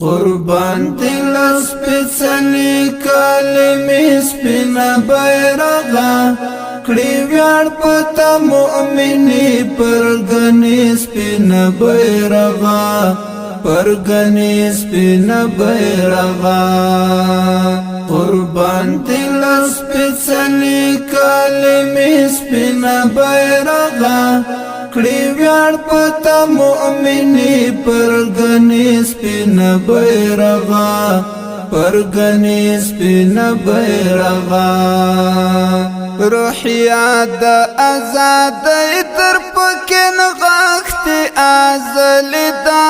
قربان دل سپیڅلی کلمې سپینا بیرغا کړي ویاړ پتا مؤمنې پرګنې سپینا بیرغا پرګنې سپینا بیرغا قربان دل سپیڅلی کلمې سپینا بیرغا کړي ویاړ پتا مؤمنې پرګنې سپینا بیرغا پرګنې سپینا بیرغا روحیا د آزادۍ تر پکې نغښتې ازلدا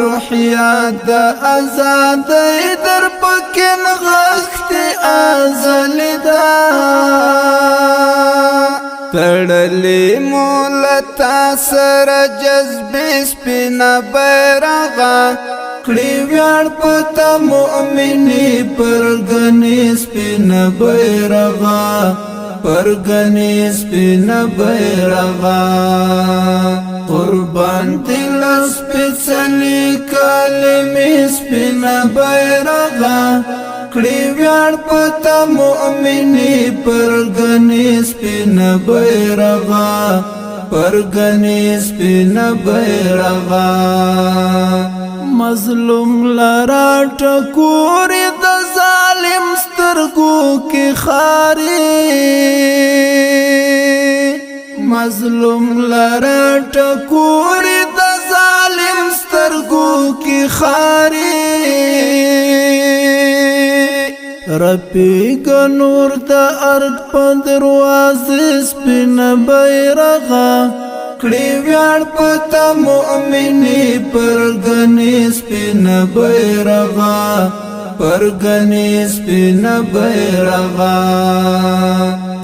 روحیا د آزادۍ تر پکې نغښتې ازلدا تړلې مولتا سره جذبې سپینا بیرغا کړي ویاړ پتا مؤمنې پرګنې سپینا بیرغا پرګنې سپینا بیرغا قربان دل سپیڅلی کلمې سپینا بیرغا کړي ویاړ پتا مؤمنې پرګنې سپینا بیرغا پرګنې سپینا بیرغا مظلوم لرا ټکورې د ظالم سترګو کې خارې مظلوم لرا ټکورې د ظالم سترګو کې خارې رپیګ نور د ارض په دروازې سپینا بیرغا کړي ویاړ پتا مؤمنې پرګنې سپینا بیرغا پرګنې سپینا بیرغا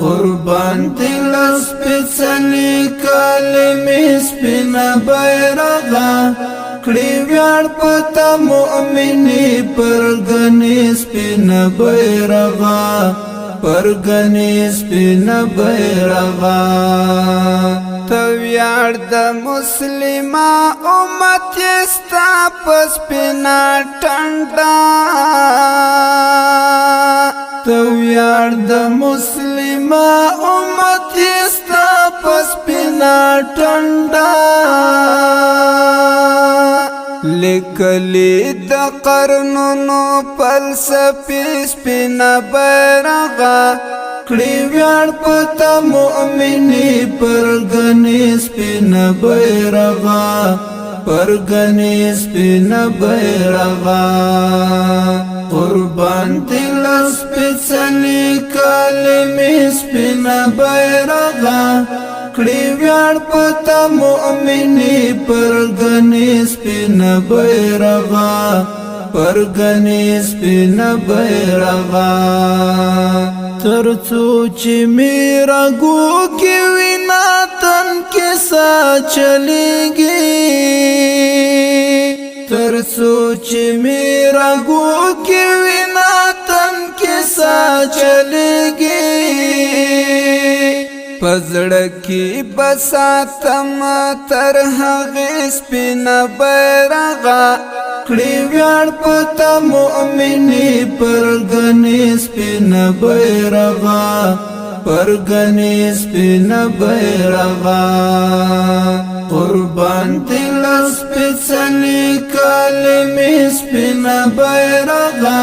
قربان دل سپیڅلی کلمې سپینا بیرغا کړي ویاړ پتا مؤمنې پرګنې سپینا بیرغا پرګنې سپینا بیرغا تو ویاړ د مسلمه امت ستا پس پینا ټنډا تو ویاړ د مسلمه امت ستا پس پینا ټنډا لیکلی د قرنونو فلسفې سپینا بیرغا کړي ویاړ پتا مؤمنې پرګنې سپینا بیرغا پرګنې سپینا بیرغا قربان دل سپیڅلی کلمې سپینا بیرغا کړي ویاړ پتا مؤمنې پرګنې سپینا بیرغا پرګنې سپینا بیرغا ترڅو چې میرا ګو کې وینا تن کې سا چلېږي ترڅو چې میرا ګو کې وینا تن کې سا چلېږي پزړه کې بساتم تر هغې سپینا بیرغا کړي ویاړ پتا مؤمنې پرګنې سپینا بیرغا پرګنې سپینا بیرغا قربان دل سپیڅلی کلمې سپینا بیرغا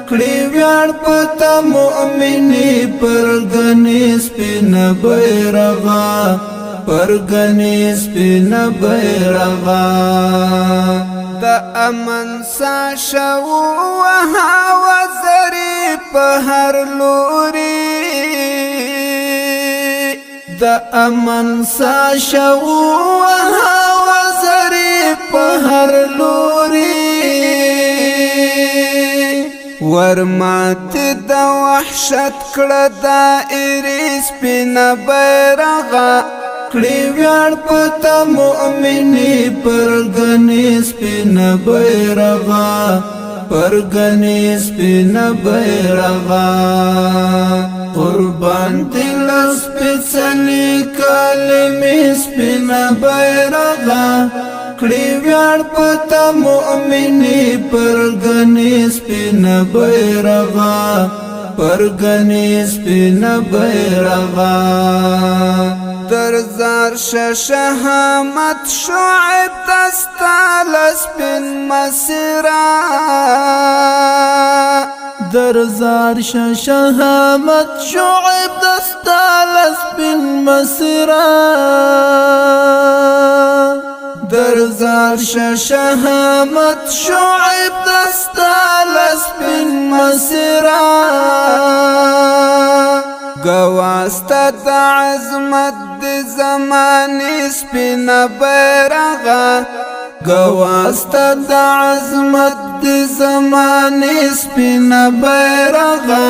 کړي ویاړ پتا مؤمنې پرګنې سپینا بیرغا پرګنې سپینا بیرغا د امن سا شو هوا زری په هر لوري د امن سا شو هوا زری په هر لوري ورمات د وحشت کړه دایره سپینا بیرغا کړي ویاړ پتا مؤمنې پرګنې سپینا بیرغا پرګنې سپینا بیرغا قربان دل سپیڅلی کلمې سپینا بیرغا کړي ویاړ پتا مؤمنی پرګنې سپین بیرغا پرګنې سپین بیرغا درزار شهامت شعب دستال سپین مسرا درزار شهامت شعب دستال سپین مسرا درزار شهامت شعب دستال سپین مسرا گواستا دا عظمت دی زمانی سپین بیرغا گواستا دا عظمت دی زمانی سپین بیرغا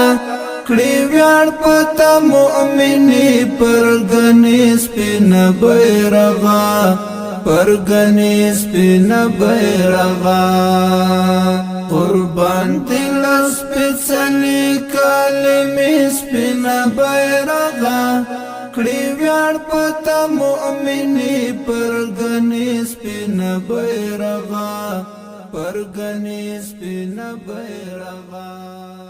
کړي ویاړ پتا مؤمنی پرګنې سپین بیرغا پرګنې سپین بیرغا قربان دل سپېڅلې کلمې سپین بیرغا کړي ویاړ پتا مؤمنی پرګنې سپین بیرغا پرګنې سپین بیرغا